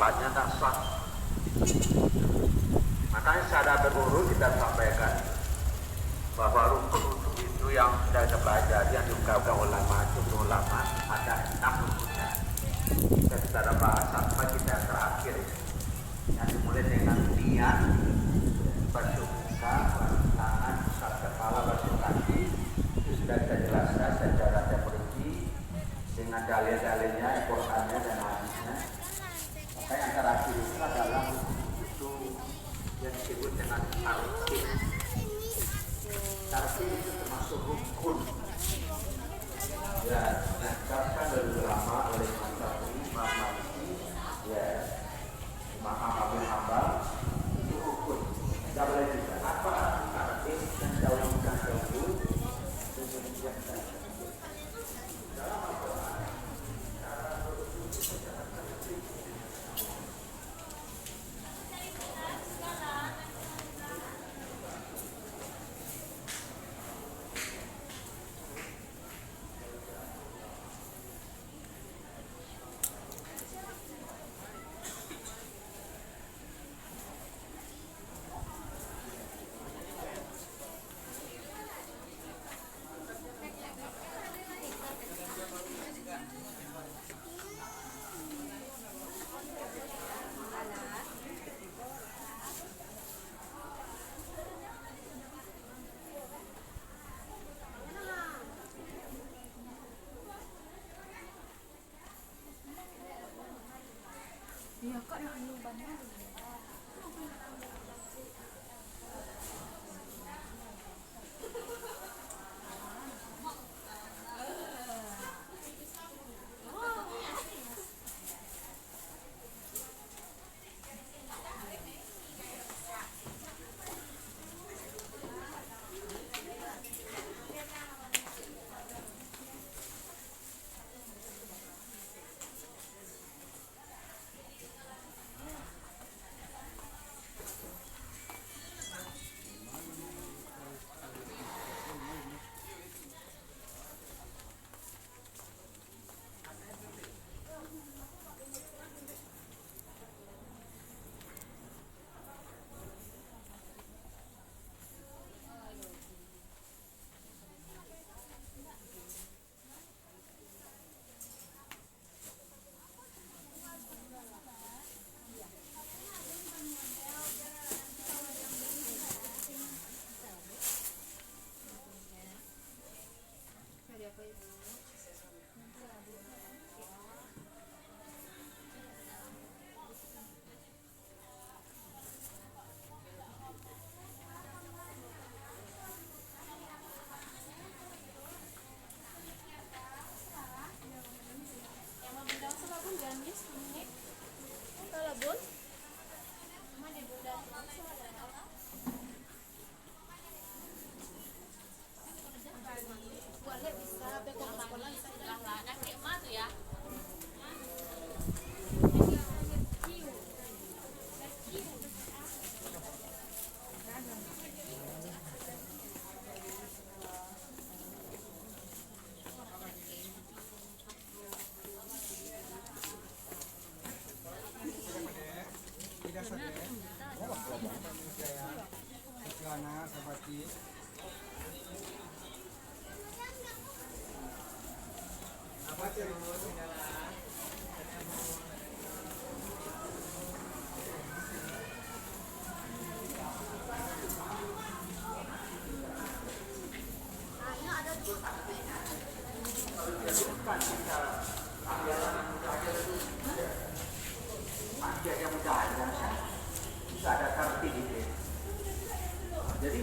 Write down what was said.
sholatnya tak sah. Makanya secara berurut kita sampaikan bahwa rukun itu yang sudah kita pelajari, yang diungkapkan ulama, jumhur ulama, ada 6 rukunnya. Dan secara bahasa apa kita yang terakhir, yang dimulai dengan niat, basuh muka, basuh tangan, usap kepala, basuh kaki. Itu sudah kita jelaskan secara teori dengan dalil-dalilnya, Al-Qur'annya dan hadisnya. Maka yang terakhir itu adalah itu yang disebut dengan tartib. Tartib itu termasuk rukun. Ya, dikatakan dari ulama oleh Imam Syafi'i, Imam Maliki, ya, Imam Ahmad bin Hanbal, itu rukun. Tidak boleh juga. Apa tartib dan dahulu dan dahulu dan demikian saja. Dalam Al-Quran, Iya kok yang lubangnya yang mudah bisa ada tartib itu. Jadi